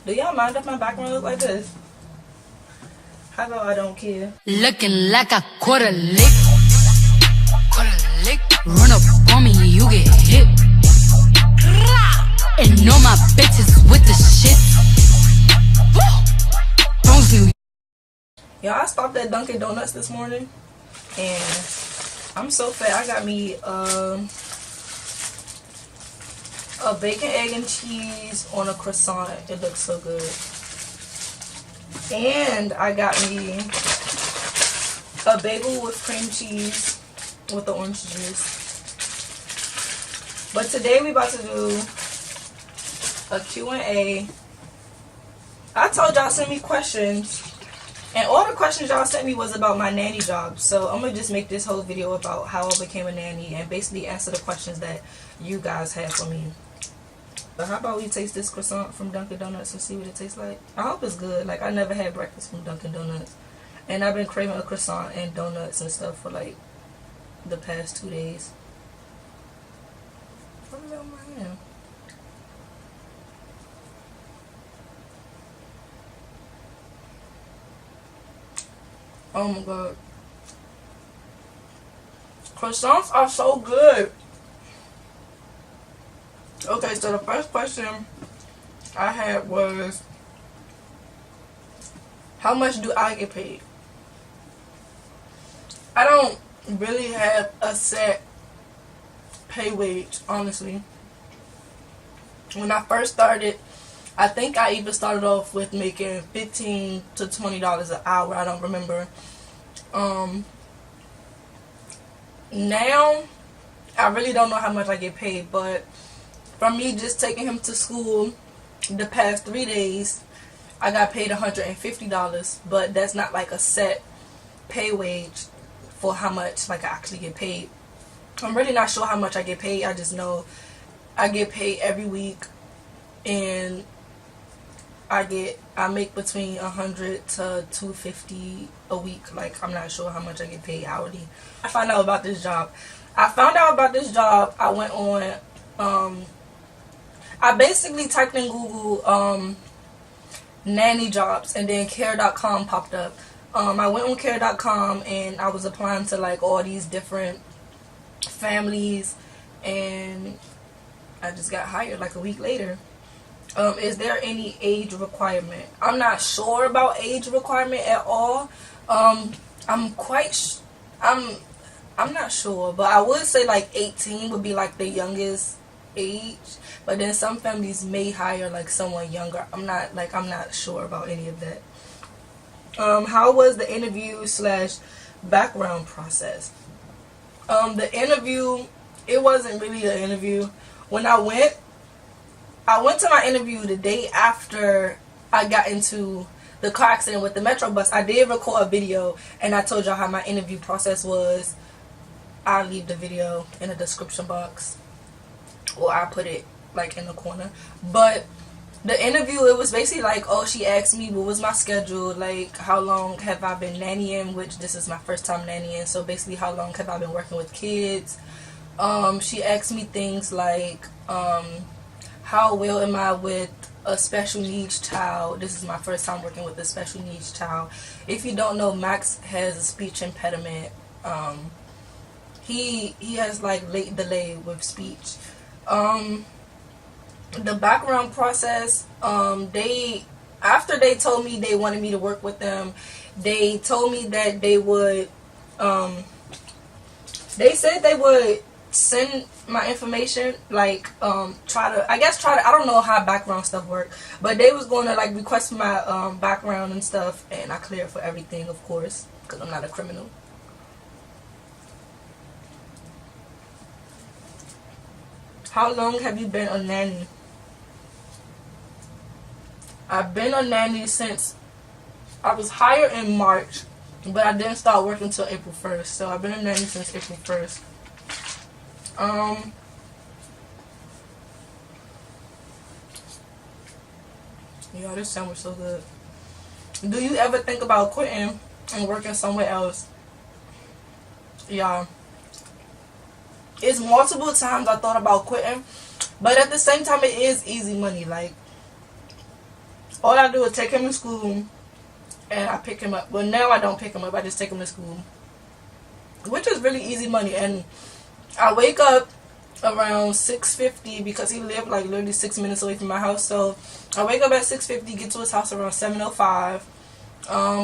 Do y'all mind if my background look like this? How about I don't care? Looking like a quarter lick. Run up on me, you get hit. And all my bitches with the shit. Y'all, I stopped at Dunkin' Donuts this morning, and I'm so fat. I got me a bacon, egg, and cheese on a croissant. It looks so good. And I got me a bagel with cream cheese with the orange juice. But today we about to do a Q&A. I told y'all send me questions, and all the questions y'all sent me was about my nanny job. So I'm gonna just make this whole video about how I became a nanny and basically answer the questions that you guys have for me. But how about we taste this croissant from Dunkin' Donuts and see what it tastes like? I hope it's good. Like, I never had breakfast from Dunkin' Donuts, and I've been craving a croissant and donuts and stuff for like the past 2 days. What about my hand? Oh my god. Croissants are so good. Okay, so the first question I had was, how much do I get paid? I don't really have a set pay wage, honestly. When I first started, I think I even started off with making $15 to $20 an hour. I don't remember. Now, I really don't know how much I get paid, but from me just taking him to school the past 3 days, I got paid $150, but that's not like a set pay wage for how much like I actually get paid. I'm really not sure how much I get paid. I just know I get paid every week, and I make between $100 to $250 a week. Like, I'm not sure how much I get paid hourly. I found out about this job. I went on I basically typed in Google nanny jobs, and then care.com popped up. I went on care.com and I was applying to like all these different families, and I just got hired like a week later. Is there any age requirement? I'm not sure about age requirement at all. I'm not sure, but I would say like 18 would be like the youngest age, but then some families may hire like someone younger. I'm not sure about any of that. How was the interview / background process? The interview, it wasn't really an interview. When I went to my interview the day after I got into the car accident with the Metro bus. I did record a video, and I told y'all how my interview process was. I'll leave the video in the description box, or I'll put it like in the corner. But the interview, it was basically like, oh, she asked me what was my schedule, like how long have I been nannying, which this is my first time nannying, so basically how long have I been working with kids. She asked me things like, how well am I with a special needs child? This is my first time working with a special needs child. If you don't know, Max has a speech impediment. He has like late delay with speech. The background process, after they told me they wanted me to work with them, they told me that they would, they said they would send my information, like, I don't know how background stuff work, but they was going to like request my background and stuff, and I cleared for everything, of course, because I'm not a criminal. How long have you been a nanny? I've been a nanny since I was hired in March, but I didn't start working until April 1st. So I've been a nanny since April 1st. Yeah, this sandwich so good. Do you ever think about quitting and working somewhere else? Yeah. It's multiple times I thought about quitting, but at the same time, it is easy money. Like, All I do is take him to school, and I pick him up. Well, now I don't pick him up. I just take him to school, which is really easy money. And I wake up around 6:50 because he lived like literally 6 minutes away from my house. So I wake up at 6:50, get to his house around 7:05.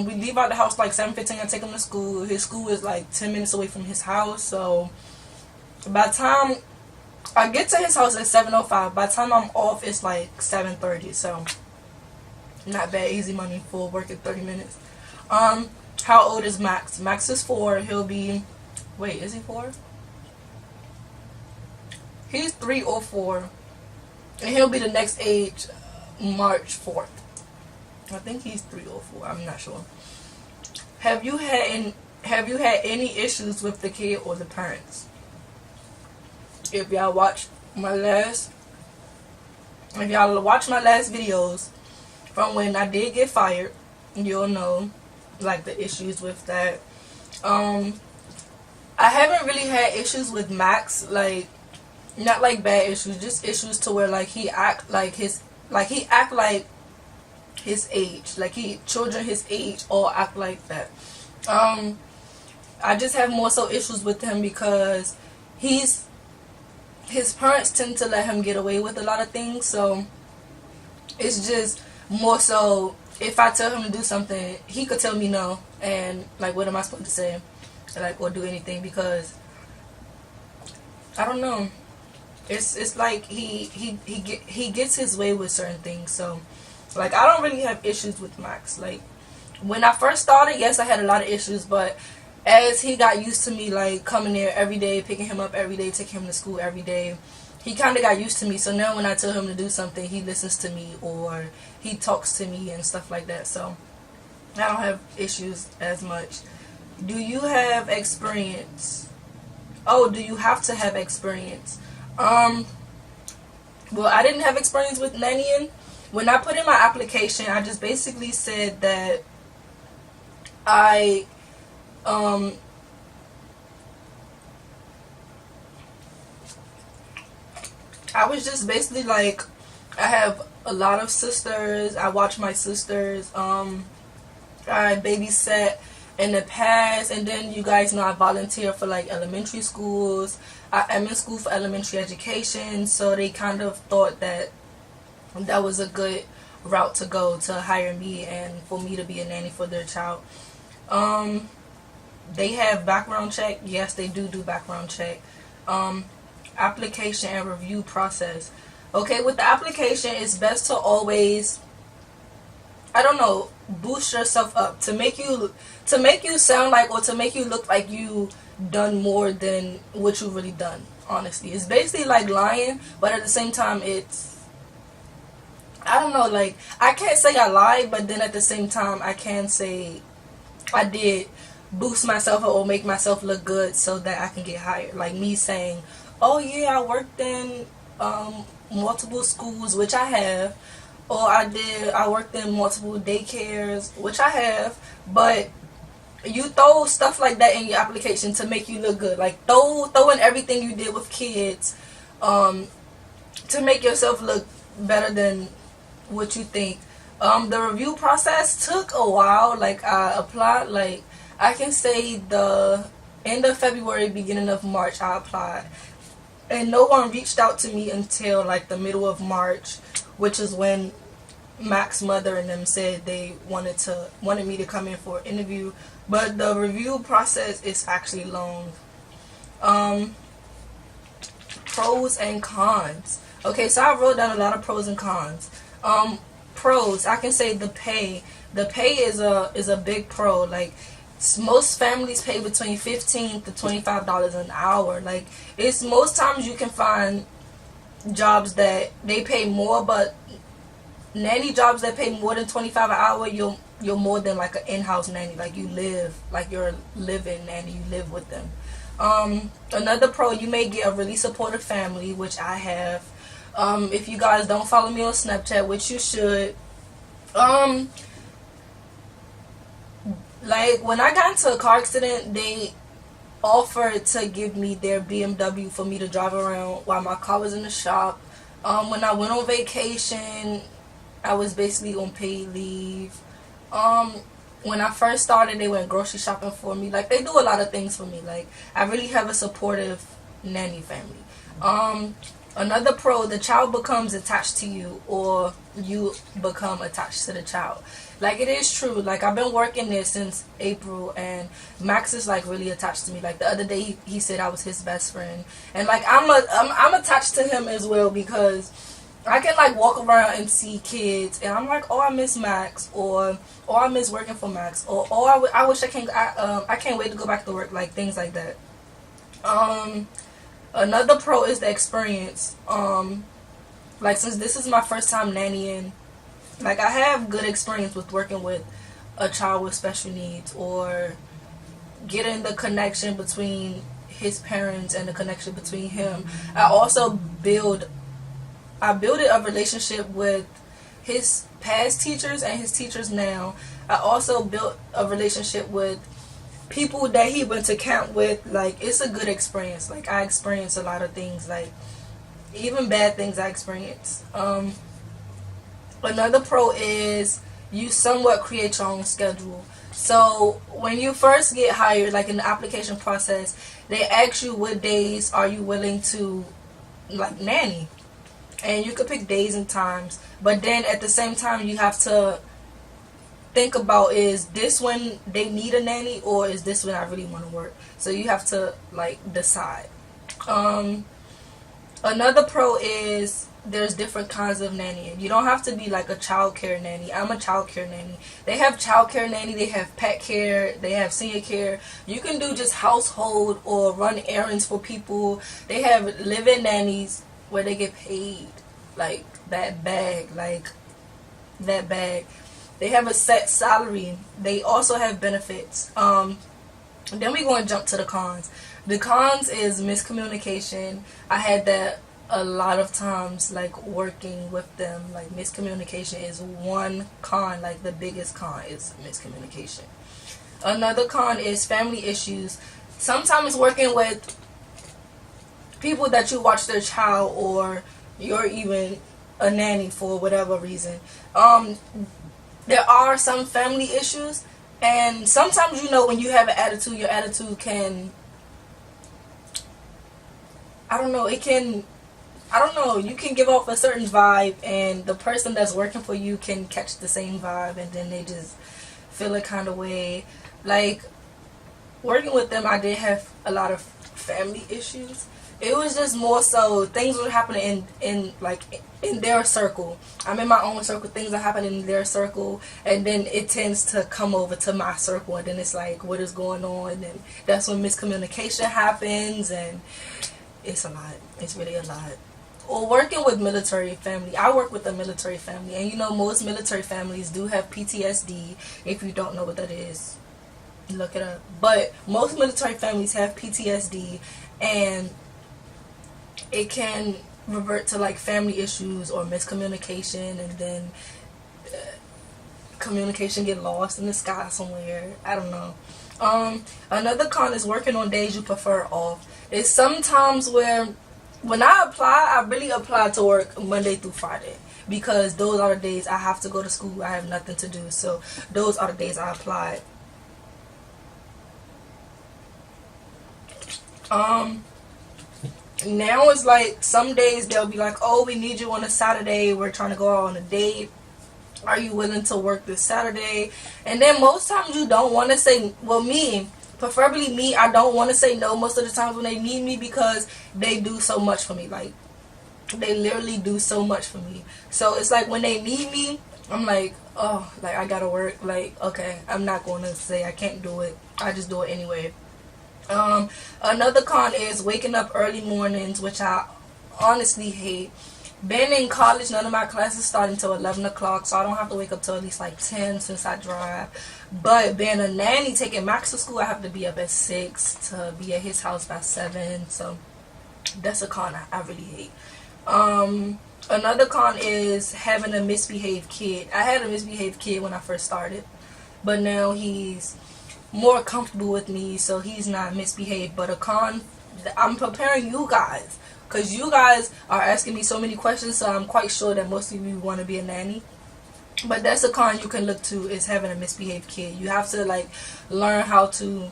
We leave out the house like 7:15. I take him to school. His school is like 10 minutes away from his house. So by the time I get to his house at 7:05, by the time I'm off, it's like 7:30. So not bad, easy money for work in 30 minutes. How old is Max? Max is 4. He'll be, wait, is he 4? He's 3 or 4, and he'll be the next age March 4th. I think he's 3 or 4. I'm not sure. Have you had any issues with the kid or the parents? If y'all watch my last videos from when I did get fired, you'll know like the issues with that. I haven't really had issues with Max, like not like bad issues, just issues to where like he act like his age, like children his age all act like that. I just have more so issues with him because his parents tend to let him get away with a lot of things. So it's just more so, if I tell him to do something, he could tell me no, and like what am I supposed to say, like, or do anything, because I don't know. It's like he gets his way with certain things. So like I don't really have issues with Max. Like when I first started, yes, I had a lot of issues, but as he got used to me like coming there every day, picking him up every day, taking him to school every day, he kind of got used to me. So now when I tell him to do something, he listens to me or he talks to me and stuff like that. So I don't have issues as much. Do you have experience? Oh, do you have to have experience? Well, I didn't have experience with nannying. When I put in my application, I just basically said that I was just basically like, I have a lot of sisters. I watch my sisters. I babysat in the past, and then you guys know I volunteer for like elementary schools. I am in school for elementary education, so they kind of thought that that was a good route to go, to hire me and for me to be a nanny for their child. They have background check. Yes, they do background check. Application and review process. Okay, with the application, it's best to always, I don't know, boost yourself up to make you sound like, or to make you look like you done more than what you really done. Honestly, it's basically like lying, but at the same time, it's, I don't know, like I can't say I lied, but then at the same time I can say I did boost myself or make myself look good so that I can get hired. Like me saying, oh yeah, I worked in multiple schools, which I have, or I worked in multiple daycares, which I have. But you throw stuff like that in your application to make you look good, like throw in everything you did with kids, to make yourself look better than what you think. The review process took a while. Like I applied, like I can say the end of February, beginning of March, I applied, and no one reached out to me until like the middle of March, which is when Max's mother and them said they wanted me to come in for an interview. But the review process is actually long. Pros and cons. Okay, so I wrote down a lot of pros and cons. Pros, I can say the pay. The pay is a big pro. Like most families pay between $15 to $25 an hour. Like it's most times you can find jobs that they pay more, but nanny jobs that pay more than $25 an hour, you're more than like an in-house nanny. Like you live, like you're a living nanny, you live with them. Another pro, you may get a really supportive family, which I have. If you guys don't follow me on Snapchat, which you should, like when I got into a car accident, they offered to give me their BMW for me to drive around while my car was in the shop. When I went on vacation, I was basically on paid leave. When I first started, they went grocery shopping for me. Like, they do a lot of things for me. Like, I really have a supportive nanny family. Another pro, the child becomes attached to you, or you become attached to the child. Like, it is true. Like, I've been working there since April, and Max is like really attached to me. Like, the other day he said I was his best friend, and like I'm attached to him as well, because I can like walk around and see kids, and I'm like, oh, I miss Max, or oh, I miss working for Max, or oh, I wish I can't wait to go back to work. Like, things like that. Another pro is the experience. Like, since this is my first time nannying, like, I have good experience with working with a child with special needs, or getting the connection between his parents and the connection between him. I built a relationship with his past teachers and his teachers now. I also built a relationship with people that he went to camp with. Like, it's a good experience. Like, I experienced a lot of things, like, even bad things I experienced. Another pro is you somewhat create your own schedule. So when you first get hired, like in the application process, they ask you what days are you willing to like nanny, and you could pick days and times. But then at the same time, you have to think about, is this when they need a nanny, or is this when I really want to work? So you have to like decide. Another pro is there's different kinds of nannying. You don't have to be like a child care nanny. I'm a child care nanny. They have child care nanny, they have pet care, they have senior care. You can do just household or run errands for people. They have live-in nannies where they get paid like that bag. They have a set salary. They also have benefits. Then we're going to jump to the cons. The cons is miscommunication. I had that a lot of times, like, working with them. Like, miscommunication is one con. Like, the biggest con is miscommunication. Another con is family issues. Sometimes working with people that you watch their child, or you're even a nanny for whatever reason, there are some family issues. And sometimes, you know, when you have an attitude, your attitude can, you can give off a certain vibe, and the person that's working for you can catch the same vibe, and then they just feel a kind of way. Like, working with them, I did have a lot of family issues. It was just more so things were happening in their circle. I'm in my own circle, things are happening in their circle, and then it tends to come over to my circle, and then it's like, what is going on? And that's when miscommunication happens, and it's a lot. It's really a lot. Or working with military family. I work with a military family, and you know, most military families do have PTSD. If you don't know what that is, look it up. But most military families have PTSD, and it can revert to like family issues or miscommunication, and then communication get lost in the sky somewhere. I don't know. Another con is working on days you prefer off. It's sometimes where when I apply, I really apply to work Monday through Friday, because those are the days I have to go to school. I have nothing to do, so those are the days I applied. Now it's like some days they'll be like, oh, we need you on a Saturday, we're trying to go out on a date, are you willing to work this Saturday? And then most times you don't want to say, well, preferably me, I don't want to say no most of the times when they need me, because they do so much for me. Like, they literally do so much for me. So it's like when they need me, I'm like, oh, like, I gotta work. Like, okay, I'm not going to say I can't do it. I just do it anyway. Another con is waking up early mornings, which I honestly hate. Being in college, none of my classes start until 11 o'clock, so I don't have to wake up till at least like 10 since I drive. But being a nanny, taking Max to school, I have to be up at 6 to be at his house by 7, so that's a con I really hate. Another con is having a misbehaved kid. I had a misbehaved kid when I first started, but now he's more comfortable with me, so he's not misbehaved. But a con, I'm preparing you guys, because you guys are asking me so many questions, so I'm quite sure that most of you want to be a nanny. But that's a con you can look to, is having a misbehaved kid. You have to like learn how to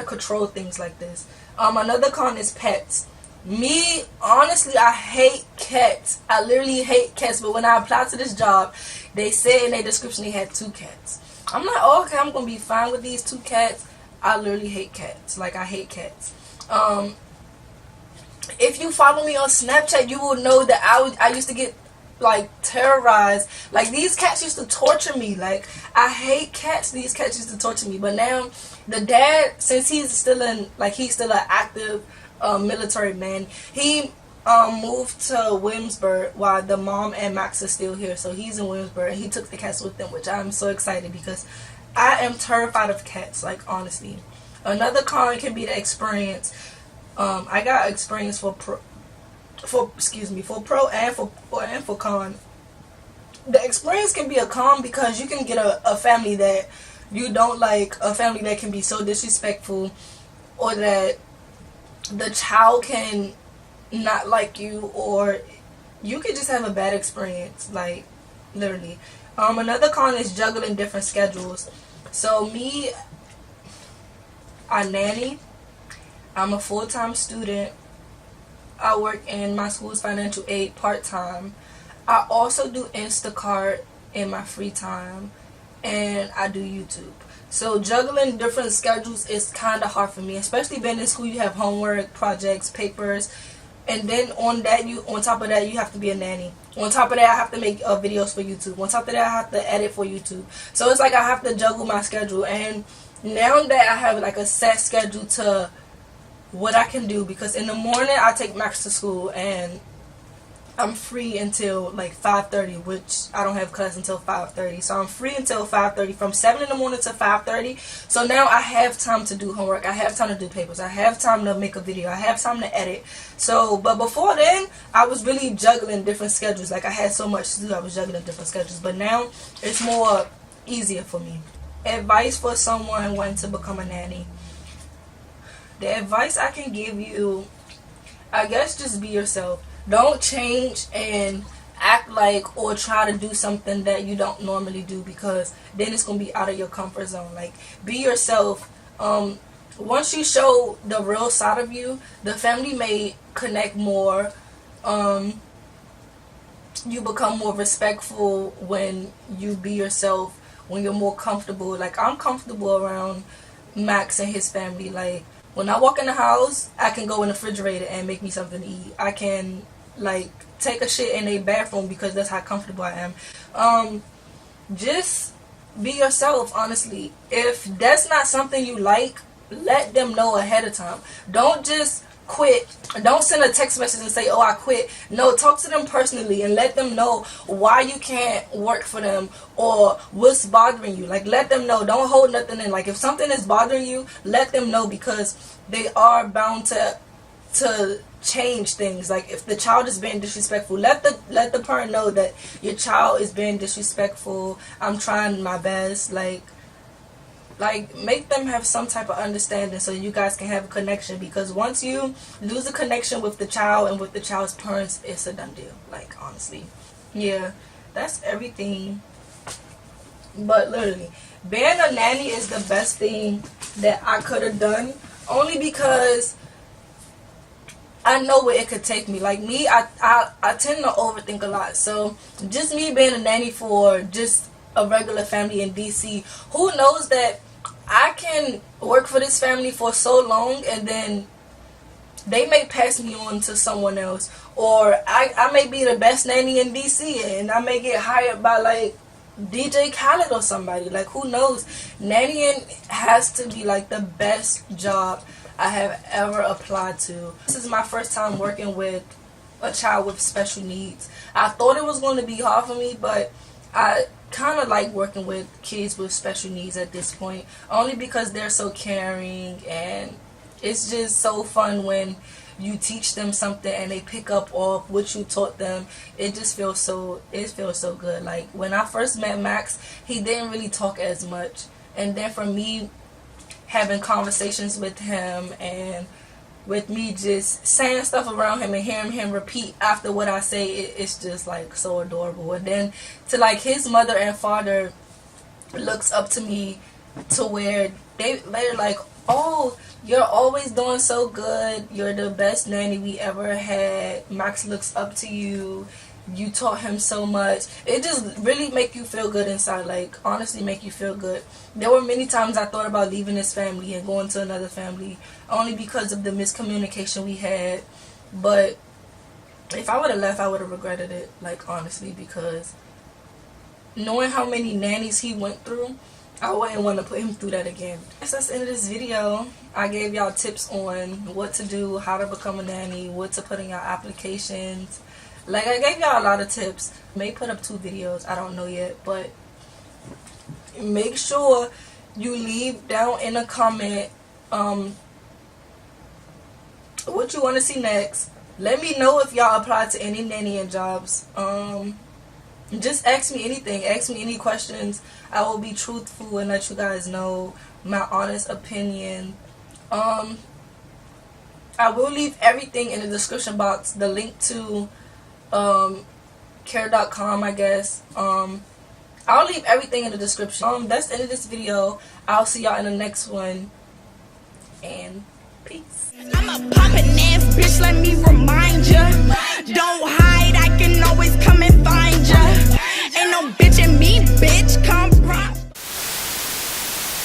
control things like this. Another con is pets. Me, honestly, I hate cats. I literally hate cats. But when I applied to this job, they said in their description they had 2 cats. I'm like, oh, okay, I'm gonna be fine with these 2 cats. I literally hate cats. Like, I hate cats. If you follow me on Snapchat, you will know that I used to get like terrorized. Like, these cats used to torture me. Like, I hate cats. These cats used to torture me. But now the dad, since he's still an active military man, he moved to Williamsburg while the mom and Max are still here. So he's in Williamsburg and he took the cats with him, which I'm so excited because I am terrified of cats, like, honestly. Another con can be the experience. I got experience for pro and for con. The experience can be a con because you can get a family that you don't like, a family that can be so disrespectful, or that the child can not like you, or you could just have a bad experience, like, literally. Another con is juggling different schedules. So me, I nanny. I'm a full-time student. I work in my school's financial aid part-time. I also do Instacart in my free time, and I do YouTube. So juggling different schedules is kind of hard for me, especially being in school. You have homework, projects, papers, and then on top of that, you have to be a nanny. On top of that, I have to make videos for YouTube. On top of that, I have to edit for YouTube. So it's like I have to juggle my schedule. And now that I have like a set schedule to what I can do, because in the morning I take Max to school and I'm free until like 5:30, which I don't have class until 5:30. So I'm free until 5:30, from 7 in the morning to 5:30. So now I have time to do homework. I have time to do papers. I have time to make a video. I have time to edit. So, but before then, I was really juggling different schedules. Like, I had so much to do. I was juggling different schedules. But now it's more easier for me. Advice for someone wanting to become a nanny. The advice I can give you, I guess, just be yourself. Don't change and act like or try to do something that you don't normally do, because then it's going to be out of your comfort zone. Like, be yourself. Once you show the real side of you, the family may connect more. You become more respectful when you be yourself, when you're more comfortable. Like, I'm comfortable around Max and his family. Like, when I walk in the house, I can go in the refrigerator and make me something to eat. I can, like, take a shit in a bathroom because that's how comfortable I am. Just be yourself, honestly. If that's not something you like, let them know ahead of time. Don't just quit. Don't send a text message and say, oh, I quit. No, talk to them personally and let them know why you can't work for them or what's bothering you. Like, let them know. Don't hold nothing in. Like, if something is bothering you, let them know, because they are bound to change things. Like, if the child is being disrespectful, let the parent know that your child is being disrespectful. I'm trying my best. Like, make them have some type of understanding so you guys can have a connection, because once you lose a connection with the child and with the child's parents, it's a done deal. Like, honestly. Yeah, that's everything. But literally, being a nanny is the best thing that I could have done, only because I know where it could take me. Like, me, I tend to overthink a lot. So just me being a nanny for just a regular family in DC, who knows that I can work for this family for so long and then they may pass me on to someone else, or I may be the best nanny in DC and I may get hired by like DJ Khaled or somebody. Like, who knows? Nannying has to be like the best job I have ever applied to. This is my first time working with a child with special needs. I thought it was going to be hard for me, but I kind of like working with kids with special needs at this point, only because they're so caring, and it's just so fun when you teach them something and they pick up off what you taught them. It just feels so good. Like, when I first met Max, he didn't really talk as much, and then for me having conversations with him and with me just saying stuff around him and hearing him repeat after what I say, it's just like so adorable. And then to like his mother and father looks up to me to where they're like, oh, you're always doing so good, you're the best nanny we ever had, Max looks up to you, you taught him so much. It just really make you feel good inside, like honestly make you feel good. There were many times I thought about leaving this family and going to another family only because of the miscommunication we had, but if I would have left, I would have regretted it, like honestly, because knowing how many nannies he went through, I wouldn't want to put him through that again. That's the end of this video. I gave y'all tips on what to do, how to become a nanny, what to put in your applications. Like, I gave y'all a lot of tips. May put up 2 videos, I don't know yet, but make sure you leave down in a comment what you want to see next. Let me know if y'all applied to any nannying jobs. Just ask me anything, ask me any questions. I will be truthful and let you guys know my honest opinion. I will leave everything in the description box, the link to care.com, I guess. I'll leave everything in the description. That's the end of this video. I'll see y'all in the next one, and peace. I'm a poppin' ass bitch, let me